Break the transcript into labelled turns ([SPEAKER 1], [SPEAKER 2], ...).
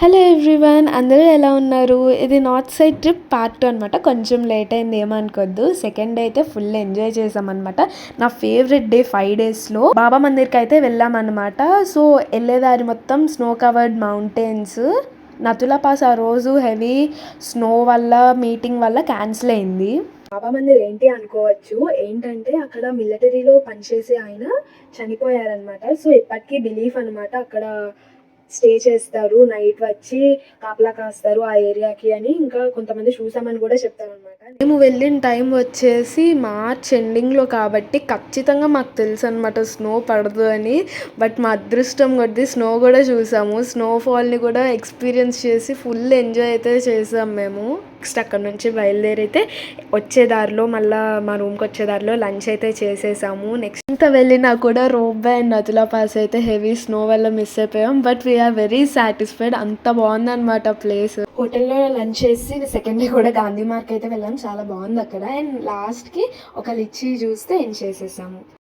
[SPEAKER 1] Hello everyone, అందరూ ఎలా ఉన్నారు? ఇది నార్త్ సైడ్ ట్రిప్ పార్ట్ 2 అనమాట. కొంచెం లేట్ అయింది, ఏమనుకోద్దు. సెకండ్ డే అయితే ఫుల్ ఎంజాయ్ చేసామన్నమాట. నా ఫేవరెట్ డే 5 డేస్లో బాబా మందిర్కి అయితే వెళ్ళామన్నమాట. సో వెళ్ళేదారి మొత్తం snow covered mountains. Nathula pass ఆ రోజు హెవీ స్నో వల్ల మీటింగ్ వల్ల క్యాన్సిల్ అయింది. బాబా మందిర్ ఏంటి అనుకోవచ్చు, ఏంటంటే అక్కడ మిలిటరీలో పనిచేసే ఆయన చనిపోయారనమాట. సో ఇప్పటికీ బిలీఫ్ అనమాట, అక్కడ స్టే చేస్తారు, నైట్ వచ్చి కాపలా కాస్తారు ఆ ఏరియాకి అని. ఇంకా కొంతమంది చూసామని కూడా చెప్తారనమాట. మేము వెళ్ళిన టైం వచ్చేసి మార్చ్ ఎండింగ్లో కాబట్టి ఖచ్చితంగా మాకు తెలుసు అనమాట స్నో పడదు అని. బట్ మా అదృష్టం కొద్దీ స్నో కూడా చూసాము. స్నోఫాల్ని కూడా ఎక్స్పీరియన్స్ చేసి ఫుల్ ఎంజాయ్ అయితే చేసాం మేము. నెక్స్ట్ అక్కడ నుంచి బయలుదేరైతే వచ్చేదారిలో మళ్ళీ మా రూమ్కి వచ్చేదారిలో లంచ్ అయితే చేసేసాము. నెక్స్ట్ ఇంత వెళ్ళినా కూడా ropeway and Nathula pass అయితే హెవీ స్నో వల్ల మిస్ అయిపోయాం. But we're very satisfied. అంత బాగుందన్నమాట ప్లేస్. హోటల్లో లంచ్ చేసి సెకండ్ డే కూడా గాంధీ మార్క్ అయితే వెళ్ళాం. చాలా బాగుంది అక్కడ. అండ్ లాస్ట్కి ఒక లిచ్చి చూస్తే ఏం చేసేసాము.